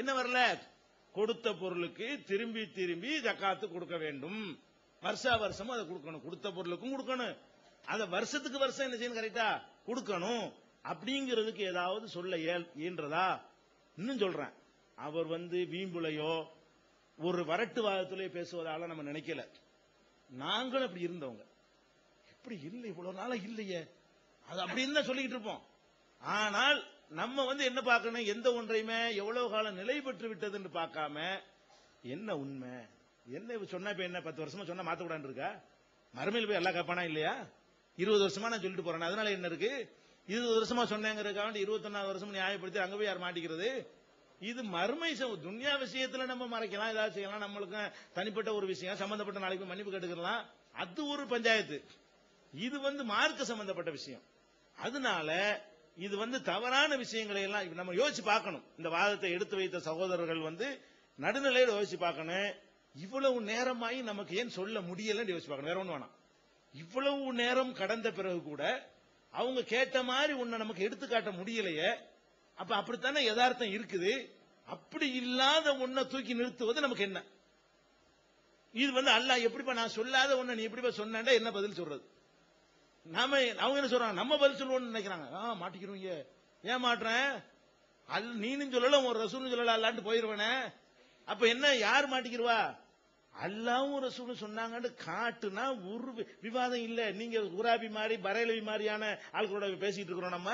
என்ன வரல, கொடுத்த பொருளுக்கு திரும்பி திரும்பி ஜக்காத்து கொடுக்க வேண்டும், வருஷா வருஷமும் அதை கொடுக்கணும், கொடுத்த பொருளுக்கும் கொடுக்கணும், அத வருஷத்துக்கு வருஷம் என்ன செய்யணும், கரெக்டா கொடுக்கணும் அப்படிங்கிறதுக்கு ஏதாவது சொல்ல இயன்றதா? இன்னும் சொல்றேன், அவர் வீம்புலையோ ஒரு வரட்டுவாதத்திலே பேசுவதால நம்ம நினைக்கல, நாங்களும் அப்படி இருந்தவங்க, எப்படி இல்லை இவ்வளவு நாளா இல்லையே அது அப்படின்னு தான் சொல்லிக்கிட்டு இருப்போம். ஆனால் நம்ம என்ன பார்க்கணும், எந்த ஒன்றையுமே எவ்வளவு காலம் நிலை பெற்று விட்டதுன்னு பார்க்காம என்ன உண்மை என்ன சொன்னா இப்ப என்ன 10 வருஷமா சொன்னா மாத்தக்கூடாது இருக்கா? மறுமையில் போய் எல்லாம் கேட்பானா இல்லையா? 20 வருஷமா நான் சொல்லிட்டு போறேன், அதனால என்ன இருக்கு? 20 வருஷமா சொன்னேங்கிறதுக்காக 21வது வருஷம் நியாயப்படுத்தி அங்க போய் யார் மாட்டிக்கிறது? இது மறுமை துன்யா விஷயத்துல நம்ம மறைக்கலாம், ஏதாவது செய்யலாம், நம்மளுக்கு தனிப்பட்ட ஒரு விஷயம் சம்பந்தப்பட்ட நாளைக்கு மன்னிப்பு கேட்டுக்கலாம், அது ஒரு பஞ்சாயத்து. இது மார்க்க சம்பந்தப்பட்ட விஷயம். அதனால இது தவறான விஷயங்களை எல்லாம் நம்ம யோசிச்சு பார்க்கணும். இந்த வாதத்தை எடுத்து வைத்த சகோதரர்கள் நடுநிலையில யோசிச்சு பார்க்கணும். இவ்வளவு நேரமாயி நமக்கு ஏன் சொல்ல முடியலன்னு யோசிச்சு பார்க்கணும், வேற ஒண்ணு வேணாம். இவ்வளவு நேரம் கடந்த பிறகு கூட அவங்க கேட்ட மாதிரி உன்னை நமக்கு எடுத்துக்காட்ட முடியலையே, அப்ப அப்படித்தானே யதார்த்தம் இருக்குது. அப்படி இல்லாத ஒன்ன தூக்கி நிறுத்துவது நமக்கு என்ன? இது அல்லாஹ் எப்படிப்பா நான் சொல்லாத ஒன்ன நீ எப்படிப்பா சொன்னா என்ன பதில் சொல்றது? நாம அவங்க என்ன சொல்றாங்க, நம்ம பதில் சொல்லுவோம்னு நினைக்கிறாங்க. மாட்டிக்கிறோங்க, ஏன் மாட்டுறேன், நீனும் சொல்லல ஒரு ரசூலும் சொல்லல அல்லான்னு போயிருவனே, அப்ப என்ன யார் மாட்டிக்கிறவா? அல்லாவும் ரசூலும் சொன்னாங்கன்னு காட்டுனா ஒரு விவாதம் இல்ல. நீங்க குராபி மாதிரி பரேலவி மாதிரியான ஆட்களோட பேசிட்டு இருக்கிறோம், நம்ம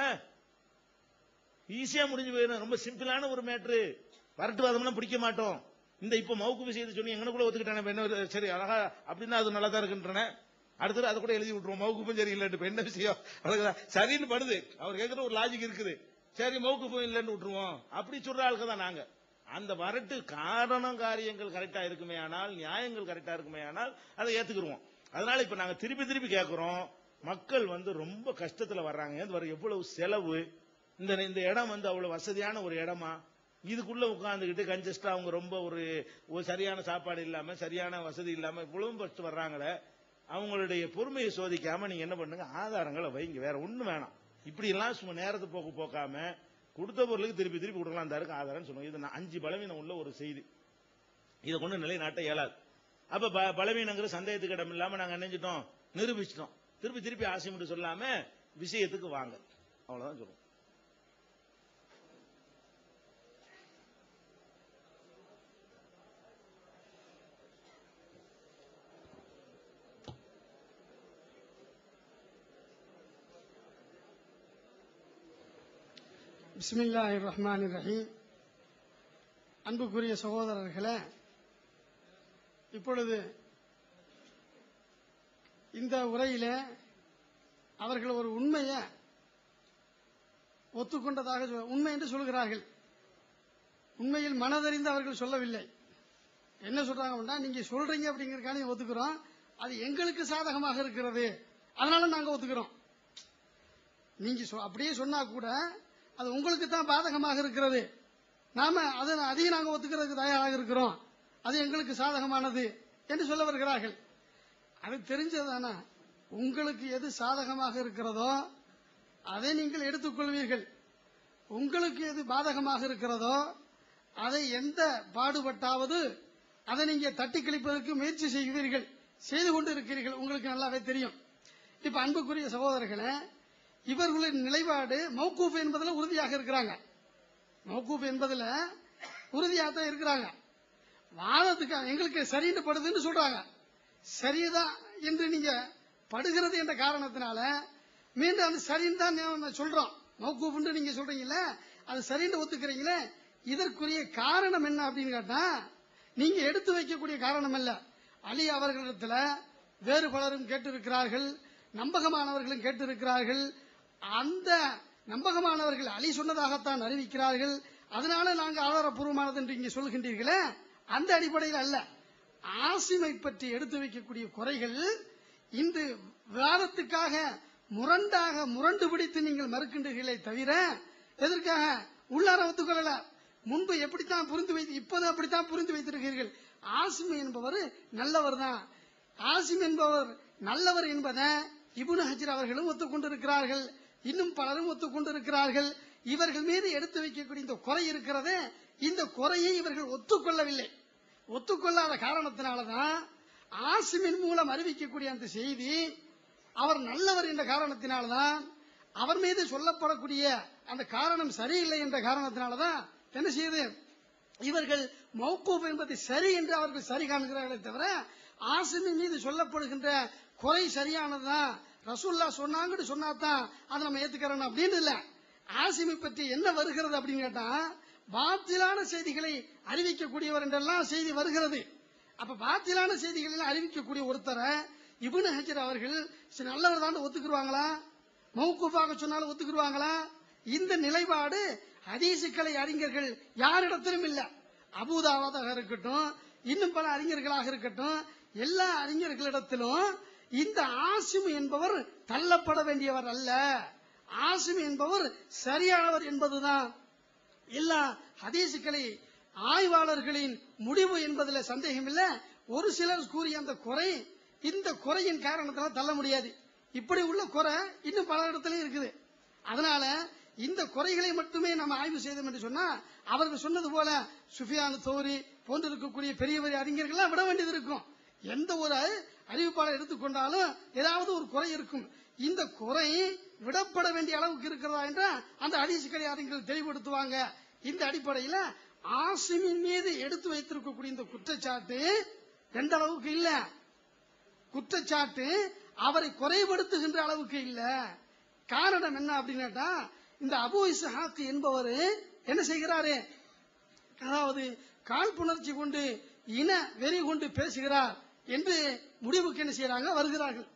ஈஸியா முடிஞ்சு போயிடும். ரொம்ப சிம்பிளான ஒரு மேட்ரு, வரட்டுவாதம்லாம் பிடிக்க மாட்டோம். இந்த இப்ப மவுக்கு விஷயத்தை சொல்லி எங்க கூட ஒத்துக்கிட்டானே, சரி அழகா அப்படின்னா அது நல்லா தான் இருக்குன்றன, அடுத்தது அதை கூட எழுதி விட்டுருவோம், மவுக்குப்பும் சரி இல்லைன்னு. என்ன விஷயம் சரின்னு படுது, அவர் கேட்கிற ஒரு லாஜிக் இருக்குது, சரி மவுக்குப்பும் இல்லைன்னு விட்டுருவோம், அப்படி சொல்ற ஆளுக்கு தான் நாங்க. அந்த வரட்டு காரணம் காரியங்கள் கரெக்டா இருக்குமே ஆனால், நியாயங்கள் கரெக்டா இருக்குமே ஆனால் அதை ஏத்துக்குருவோம். அதனால இப்ப நாங்க திருப்பி திருப்பி கேட்கிறோம், மக்கள் ரொம்ப கஷ்டத்துல வர்றாங்க, எவ்வளவு செலவு, இந்த இடம் அவ்வளவு வசதியான ஒரு இடமா, இதுக்குள்ள உட்கார்ந்துகிட்டு கஞ்சஸ்டா அவங்க ரொம்ப ஒரு சரியான சாப்பாடு இல்லாம சரியான வசதி இல்லாம இவ்வளவு கஷ்டம் வர்றாங்களே, அவங்களுடைய பொறுமையை சோதிக்காம நீங்க என்ன பண்ணுங்க, ஆதாரங்களை வைங்க, வேற ஒண்ணு வேணாம். இப்படி எல்லாம் சும்மா நேரத்தை போக்காம கொடுத்த பொருளுக்கு திருப்பி திருப்பி கொடுக்கலாம், அந்த இருக்கு ஆதாரம் சொல்லுங்க. இது 5 பலவீனம் உள்ள ஒரு செய்தி, இதை கொண்டு நிலைநாட்ட இயலாது. அப்ப பலவீனங்கிற சந்தேகத்துக்கு இடம் இல்லாம நாங்க நினைஞ்சிட்டோம், நிரூபிச்சிட்டோம், திருப்பி திருப்பி ஆசை மட்டும் சொல்லாம விஷயத்துக்கு வாங்க, அவ்வளவுதான் சொல்லுவோம். பிஸ்மில்லாஹிர் ரஹ்மானிர் ரஹீம். அன்புக்குரிய சகோதரர்களே, இப்பொழுது இந்த உரையிலே அவர்கள் ஒரு உண்மையை ஒத்துக்கொண்டதாக உண்மை என்று சொல்கிறார்கள். உண்மையில் மனதறிந்து அவர்கள் சொல்லவில்லை. என்ன சொல்றாங்கன்னா, நீங்க சொல்றீங்க அப்படிங்கறதுக்காக ஒத்துக்கிறோம், அது எங்களுக்கு சாதகமாக இருக்கிறது, அதனால நாங்க ஒத்துக்கிறோம். நீங்க அப்படியே சொன்னா கூட அது உங்களுக்கு தான் பாதகமாக இருக்கிறது, நாம அதையும் நாங்க ஒத்துக்கிறதுக்கு தயாராக இருக்கிறோம், அது எங்களுக்கு சாதகமானது என்று சொல்ல வருகிறார்கள். அது தெரிஞ்சதானா, உங்களுக்கு எது சாதகமாக இருக்கிறதோ அதை நீங்கள் எடுத்துக்கொள்வீர்கள், உங்களுக்கு எது பாதகமாக இருக்கிறதோ அதை எந்த பாடுபட்டாவது அதை நீங்க தட்டி கழிப்பதற்கு முயற்சி செய்வீர்கள், செய்து கொண்டு இருக்கிறீர்கள், உங்களுக்கு நல்லாவே தெரியும். இப்ப அன்புக்குரிய சகோதரர்களே, இவர்களின் நிலைப்பாடு மௌகூஃப் என்பதில் உறுதியாக இருக்கிறாங்க, மௌகூஃப் என்பதில் உறுதியாக தான் இருக்கிறாங்க. வாதத்துக்கு எங்களுக்கு சரின்னு படுதுன்னு சொல்றாங்க, சரிதான் என்று நீங்க படுகிறது என்ற காரணத்தினால மீண்டும் அது சரின்னு தான் சொல்றோம். மௌகூஃப் நீங்க சொல்றீங்களே, அது சரின்னு ஒத்துக்கிறீங்களே, இதற்குரிய காரணம் என்ன அப்படின்னு கேட்டா, நீங்க எடுத்து வைக்கக்கூடிய காரணம் அல்ல. அலி அவர்களிடத்துல வேறு பலரும் கேட்டிருக்கிறார்கள், நம்பகமானவர்களும் கேட்டிருக்கிறார்கள். அந்த நம்பகமானவர்கள் அலி சொன்னதாகத்தான் அறிவிக்கிறார்கள், அதனால நாங்கள் ஆதாரப்பூர்வமானது என்று இங்கே சொல்கின்றீர்களே, அந்த அடிப்படையில் அல்ல. ஆசிமை பற்றி எடுத்து வைக்கக்கூடிய குறைகள் இன்று விவாதத்துக்காக முரண்டு பிடித்து நீங்கள் மறுக்கின்றீர்களே தவிர எதற்காக உள்ளார ஒத்துக்கொள்ளல. முன்பு எப்படித்தான் புரிந்து வைத்து, இப்போது அப்படித்தான் புரிந்து வைத்திருக்கிறீர்கள். ஆசிம் என்பவர் நல்லவர் தான், ஆசிம் என்பவர் நல்லவர் என்பதை இப்னு ஹஜர் அவர்களும் ஒத்துக்கொண்டிருக்கிறார்கள், இன்னும் பலரும் ஒத்துக்கொண்டிருக்கிறார்கள். இவர்கள் மீது எடுத்து வைக்கக்கூடிய இந்த குறை இருக்கிறதே, இந்த குறையை இவர்கள் ஒத்துக்கொள்ளவில்லை. ஒத்துக்கொள்ளாத காரணத்தினாலதான் ஆசிமின் மூலம் அறிவிக்கக்கூடிய அந்த செய்தி அவர் நல்லவர் என்ற காரணத்தினால்தான், அவர் மீது சொல்லப்படக்கூடிய அந்த காரணம் சரியில்லை என்ற காரணத்தினாலதான் என்ன செய்யுது, இவர்கள் மௌகூப் என்பது சரி என்று அவர்கள் சரி காண்கிறார்களே தவிர ஆசிமின் மீது சொல்லப்படுகின்ற குறை சரியானதுதான், ரசூல்லா சொன்னாங்கன்னு சொன்னாதான் அதை நம்ம ஏத்துக்கிறோம் அப்படின்னு இல்ல. ஆசிமை பற்றி என்ன வருகிறது அப்படின்னு கேட்டா, பாத்திலான செய்திகளை அறிவிக்கக்கூடியவர் என்றெல்லாம் செய்தி வருகிறது. அப்ப பாத்திலான செய்திகளை அறிவிக்கக்கூடிய ஒருத்தரை இப்னு ஹஜர் அவர்கள் நல்லவர் தான் ஒத்துக்குருவாங்களா, மௌகூஃபாக சொன்னாலும் ஒத்துக்குருவாங்களா? இந்த நிலைப்பாடு ஹதீசுக்களை அறிஞர்கள் யாரிடத்திலும் இல்ல. அபூதாவாதாக இருக்கட்டும், இன்னும் பல அறிஞர்களாக இருக்கட்டும், எல்லா அறிஞர்களிடத்திலும் இந்த ஆசிம் என்பவர் தள்ளப்பட வேண்டியவர் அல்ல, ஆசிம் என்பவர் சரியானவர் என்பதுதான் எல்லா ஹதீசுக்களை ஆய்வாளர்களின் முடிவு என்பதில் சந்தேகம் இல்ல. ஒரு சிலர் கூறிய அந்த குறை, இந்த குறையின் காரணத்தால் தள்ள முடியாது. இப்படி உள்ள குறை இன்னும் பல இடத்துல இருக்குது. அதனால இந்த குறைகளை மட்டுமே நம்ம ஆய்வு செய்தோம் என்று சொன்னா, அவர்கள் சொன்னது போல சுஃபியான் தௌரி போன்று இருக்கக்கூடிய பெரிய பெரிய அறிஞர்கள் விட வேண்டியது இருக்கும். எந்த ஒரு அறிவிப்பாளர் எடுத்துக்கொண்டாலும் ஏதாவது ஒரு குறை இருக்கும். இந்த குறை விடப்பட வேண்டிய அளவுக்கு இருக்கிறதா என்ற அந்த ஹதீசுக்களை அறிஞர்கள் தெளிவுபடுத்துவாங்க. இந்த அடிப்படையில் ஆசிமின் மீது எடுத்து வைத்திருக்கக்கூடிய இந்த குற்றச்சாட்டு எந்த அளவுக்கு இல்ல, குற்றச்சாட்டு அவரை குறைபடுத்துகின்ற அளவுக்கு இல்ல. காரணம் என்ன அப்படின்னா, இந்த அபூ இஸ்ஹாக் என்பவர் என்ன செய்கிறாரு, அதாவது காழ்ப்புணர்ச்சி கொண்டு இன வெறி கொண்டு பேசுகிறார் என்று முடிவுக்கு என்ன செய்யறாங்க, வருகிறார்கள்.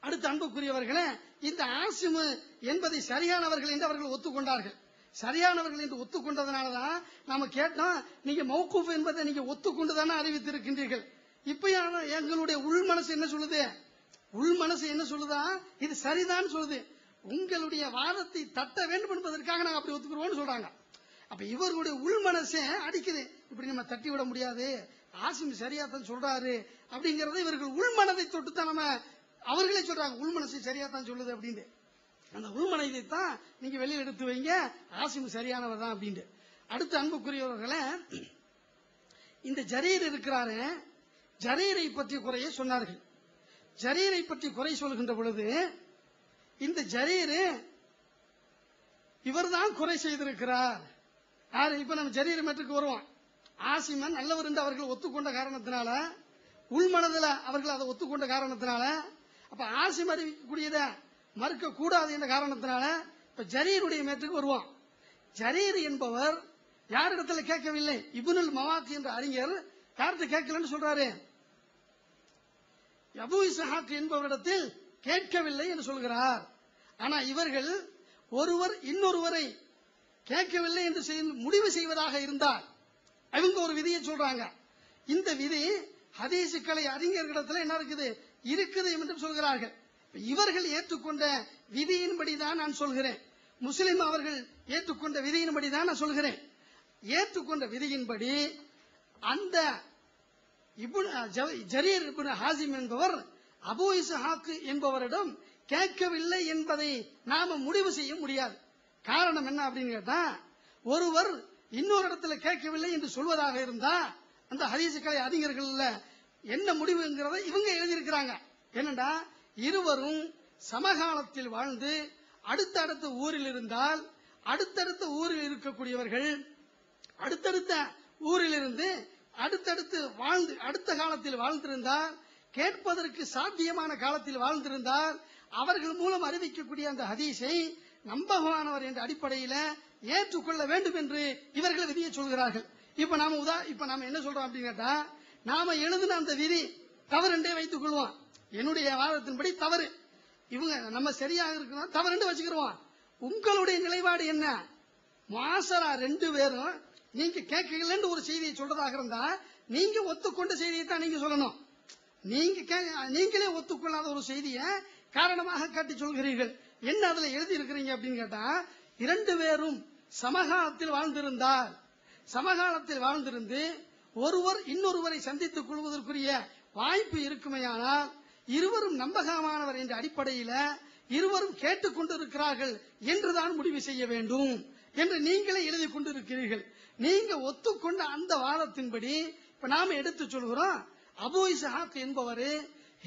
அடுத்த அன்புக்குரியவர்களே, இந்த ஆசிமு என்பதை சரியானவர்கள் என்று அவர்கள் ஒத்துக்கொண்டார்கள். சரியானவர்கள் என்று ஒத்துக்கொண்டதனாலதான் நாம கேட்டோம், நீங்க மௌகூஃப் என்பதை நீங்க ஒத்துக்கொண்டுதானே அறிவித்திருக்கின்றீர்கள். இப்ப எங்களுடைய உள் மனசு என்ன சொல்லுது, உள் மனசு என்ன சொல்லுதா, இது சரிதான் சொல்லுது. உங்களுடைய வாதத்தை தட்ட வேண்டும் என்பதற்காக நாங்க அப்படி ஒத்துக்கிறோம்னு சொல்றாங்க. அப்ப இவர்களுடைய உள் மனசே அடிக்குது, இப்படி நம்ம தட்டி விட முடியாது, ஆசிம் சரியாத்தான் சொல்றாரு அப்படிங்கறத இவர்கள் உள் மனதை தொட்டுத்தான் நம்ம அவர்களே சொல்றாங்க, உள் மனசு சரியாத்தான் சொல்லுது அப்படின்னு. அந்த உள்மனதை தான் நீங்க வெளியில் எடுத்து வைங்க, ஆசிம் சரியானவர் தான் அப்படின்னு. அடுத்த அன்புக்குரியவர்களே, இந்த ஜரீர் இருக்கிறாரு, ஜரீரை பற்றி குறைய சொன்னார்கள். ஜரீரை பற்றி குறை சொல்கின்ற பொழுது இந்த ஜரீரு இவர்தான் குறை செய்திருக்கிறார். யாரு, இப்ப நம்ம ஜரீர் மேட்டுக்கு வருவோம். ஆசிமன் நல்லவர் என்று அவர்கள் ஒத்துக்கொண்ட காரணத்தினால, உள்மனதில் அவர்கள் அதை ஒத்துக்கொண்ட காரணத்தினால, அப்ப ஆசிம் அறிவிக்கக்கூடியத மறுக்க கூடாது என்ற காரணத்தினால இப்ப ஜரீருடைய மேட்டுக்கு வருவோம். ஜரீர் என்பவர் யாரிடத்துல கேட்கவில்லை, இப்னுல் மவாக்கி என்ற அறிஞர் யார்கிட்ட கேட்கலன்னு சொல்றாரு, அபூ இஸ்ஹாக் என்பவரிடத்தில் கேட்கவில்லை என்று சொல்கிறார். ஆனா இவர்கள் ஒருவர் இன்னொருவரை கேட்கவில்லை என்று முடிவு செய்வதாக இருந்தால் அவங்க ஒரு விதியை சொல்றாங்க. இந்த விதி ஹதீசுக்களை அறிஞர்களிடத்தில் என்ன இருக்குது என்று சொல்கிறார்கள். இவர்கள் ஏற்றுக்கொண்ட விதியின்படிதான் நான் சொல்கிறேன், முஸ்லிம் அவர்கள் ஏற்றுக்கொண்ட விதியின்படிதான் நான் சொல்கிறேன். ஏற்றுக்கொண்ட விதியின்படி அந்த ஜரீர் இப்னு ஹாசிம் என்பவர் அபூ இஸ்ஹாக் என்பவரிடம் கேட்கவில்லை என்பதை நாம முடிவு செய்ய முடியாது. காரணம் என்ன அப்படின்னு கேட்டா, ஒருவர் இன்னொரு இடத்துல கேட்கவில்லை என்று சொல்வதாக இருந்தா அந்த ஹதீசுக்களை அறிஞர்கள் என்ன முடிவுங்கிறத இவங்க எழுதியிருக்கிறாங்க. என்னடா, இருவரும் சமகாலத்தில் வாழ்ந்து அடுத்தடுத்த ஊரில் இருந்தால், அடுத்தடுத்த ஊரில் இருக்கக்கூடியவர்கள் அடுத்தடுத்த ஊரில் இருந்து அடுத்தடுத்து வாழ்ந்து அடுத்த காலத்தில் வாழ்ந்திருந்தால், கேட்பதற்கு சாத்தியமான காலத்தில் வாழ்ந்திருந்தால் அவர்கள் மூலம் அறிவிக்கக்கூடிய அந்த ஹதீஸை நம்பகமானவர் என்ற அடிப்படையில் ஏற்றுக்கொள்ள வேண்டும் என்று இவர்கள் விதியை சொல்கிறார்கள். இப்ப நாம என்ன சொல்றோம் அப்படின்னு கேட்டா, நாம எழுதின அந்த விதி தவறு என்றே வைத்துக் கொள்வோம். என்னுடைய வாதத்தின்படி தவறு, இவங்க நம்ம சரியாக இருக்கிறோம் தவறு என்று வச்சுக்கிறோம். உங்களுடைய நிலைப்பாடு என்ன? மாசரா ரெண்டு பேரும் நீங்க கேட்கலன்னு ஒரு செய்தியை சொல்றதாக இருந்தா நீங்க ஒத்துக்கொண்ட செய்தியை தான் நீங்க சொல்லணும். நீங்களே ஒத்துக்கொள்ளாத ஒரு செய்தியை காரணமாக காட்டி சொல்கிறீர்கள். என்ன அதுல எழுதி இருக்கிறீங்க அப்படின்னு கேட்டா, இரண்டு பேரும் சமகாலத்தில் வாழ்ந்திருந்தால், சமகாலத்தில் வாழ்ந்திருந்து ஒருவர் இன்னொருவரை சந்தித்துக் கொள்வதற்குரிய வாய்ப்பு இருக்குமையானால் இருவரும் நம்பகமானவர் என்ற அடிப்படையில் இருவரும் கேட்டுக்கொண்டிருக்கிறார்கள் என்றுதான் முடிவு செய்ய வேண்டும் என்று நீங்களே எழுதி கொண்டிருக்கிறீர்கள். நீங்க ஒத்துக்கொண்ட அந்த வாதத்தின்படி இப்ப நாம எடுத்து சொல்கிறோம், அபூ இஸ்ஹாக் என்பவர்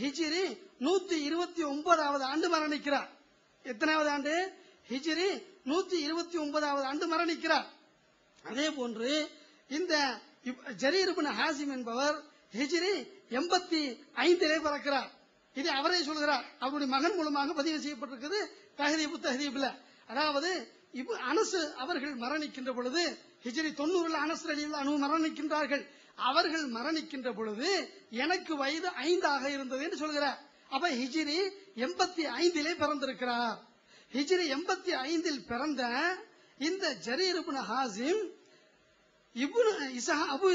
ஹிஜ்ரி 129வது ஆண்டு மரணிக்கிறார். எத்தனாவது ஆண்டு? ஹிஜ்ரி 129வது ஆண்டு மரணிக்கிறார். அதே போன்று இந்த ஜரீர் இப்னு ஹாசிம் என்பவர் ஹிஜ்ரி 85 பிறக்கிறார். இது அவரே சொல்கிறார், அவருடைய மகன் மூலமாக பதிவு செய்யப்பட்டிருக்கிறது தஹ்ரீபு தஹ்ரீப்ல. அதாவது அனஸ் அவர்கள் மரணிக்கின்ற பொழுது ஹிஜ்ரி 90 அனஸ் ரலியல்லாஹு அன்ஹு மரணிக்கின்றார்கள். அவர்கள் மரணிக்கின்ற பொழுது எனக்கு வயது 5 இருந்தது என்று சொல்கிறார். அப்ப ஹிஜ்ரி 85 பிறந்திருக்கிறார். ஹிஜ்ரி 85 பிறந்த இந்த ஜரீர் இப்னு ஹாசிம் அபூ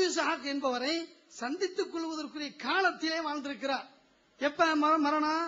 இஸ்ஹாக் என்பவரை சந்தித்துக் கொள்வதற்குரிய காலத்திலே வாழ்ந்திருக்கிறார். எப்ப மரணம்?